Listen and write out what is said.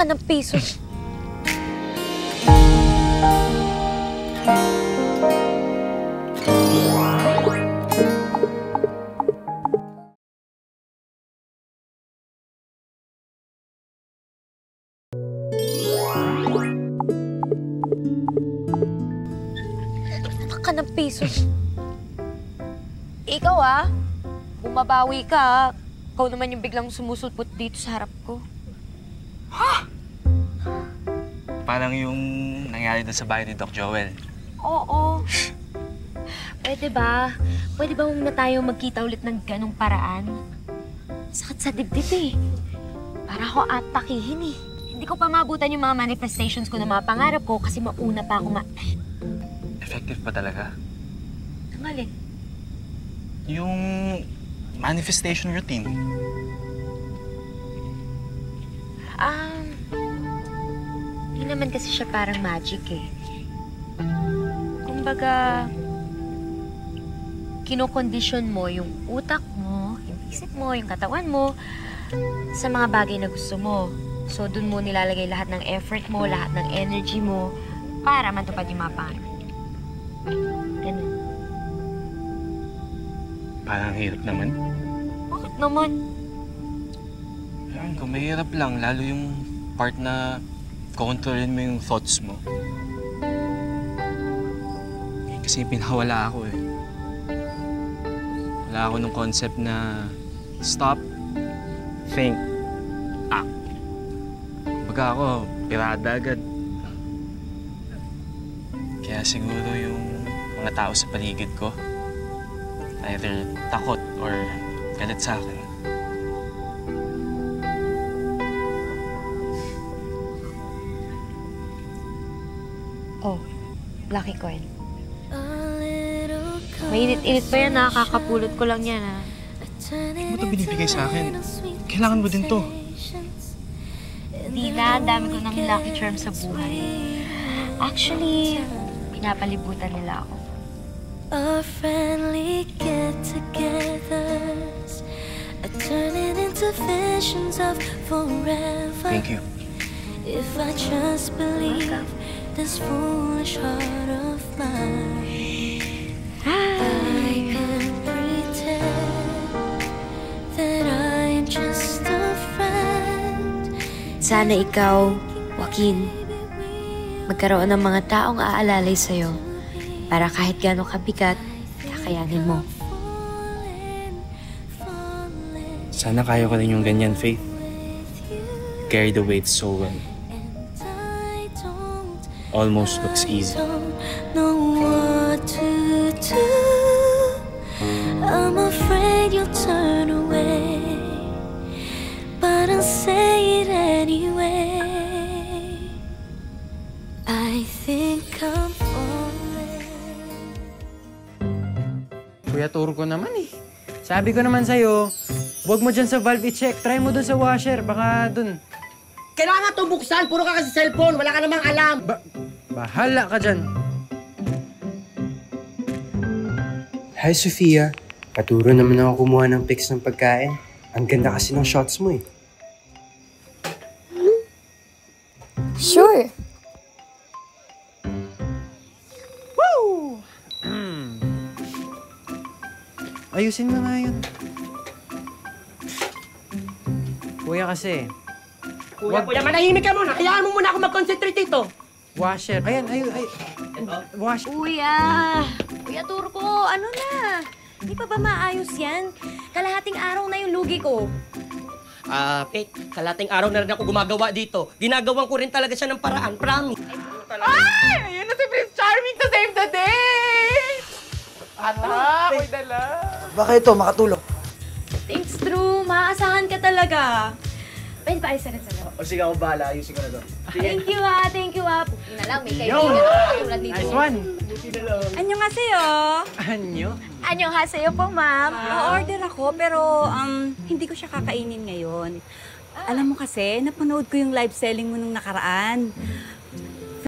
ka ng piso. Ka ng piso. Ikaw bumabawi ka. Ikaw naman yung biglang sumusulpot dito sa harap ko. Ha? Parang yung nangyari doon sa bahay ni Doc Joel. Oo. Pwede ba? Pwede ba huwag na tayo magkita ulit ng ganong paraan? Sakit sa dibdib Para ako atakihin Hindi ko pa maabutan yung mga manifestations ko na mga pangarap ko kasi mauna pa ako Effective pa talaga? Ang alin? Yung manifestation routine. Hindi naman kasi siya parang magic Kumbaga, kinokondisyon mo yung utak mo, yung isip mo, yung katawan mo sa mga bagay na gusto mo. So, dun mo nilalagay lahat ng effort mo, lahat ng energy mo para matupad yung mga pangarap. Ganun. Parang hirap naman. Bakit naman? Ayan ko, mahirap lang. Lalo yung part na kukontrolin mo yung thoughts mo. Kasi pinawala ako Wala ako nung concept na stop, think, act. Baga ako, pirada agad. Kaya siguro yung mga tao sa paligid ko, either takot or galit sa akin. Oh, lucky coin. Mainit-init pa yan, nakakapulot ko lang yan, Hindi mo ito binibigay sa akin. Kailangan mo din to. Hindi na, dami ko ng lucky charm sa buhay. Actually, pinapalibutan nila ako. Our friendly get-togethers are turning into visions of forever. Thank you. If I just believe this foolish heart of mine, I can pretend that I'm just a friend. Sana ikaw, Joaquin, magkaroon ng mga taong aalalay sa'yo para kahit gano'ng kabigat, kakayanin mo. Sana kaya ko rin yung ganyan, Faith. Carry the weight so well. Almost looks easy. Know what to do. I'm afraid you'll turn away, but I'll say it anyway. I think I'm falling. Kuya, turo ko naman Sabi ko naman sa'yo, huwag mo dyan sa valve i-check. Try mo dun sa washer, baka dun. Kailangan ito buksan. Puro ka kasi cellphone. Wala ka namang alam. Bahala ka dyan. Hi, Sofia. Paturo naman ako kumuha ng pics ng pagkain. Ang ganda kasi ng shots mo Sure. Woo! Ayusin mo nga yun. Kuya kasi, Kuya, manahimik ka muna. Kayaan mo muna ako mag-concentrate dito. washer. Ayan, wash. Kuya Turco, ano na? Di pa ba maayos yan? Kalahating araw na yung lugi ko. Faith, kalating araw na rin ako gumagawa dito. Ginagawan ko rin talaga siya ng paraan. Promise. Ay! Ayun na si Prince Charming to save the day! Anak, may dala. Baka ito, makatulong. Thanks, Drew. Maaasahan ka talaga. Pwede pa ayos na rin sa loob. O sige, ako bahala. Ayusin ko na to. Thank you, Thank you, Puti na lang, may kaibigan na tulad nito. Nice one. Annyeonghaseyo. Anyo? Annyeonghaseyo po, ma'am. O-order ako pero hindi ko siya kakainin ngayon. Alam mo kasi, napanood ko yung live selling mo nung nakaraan.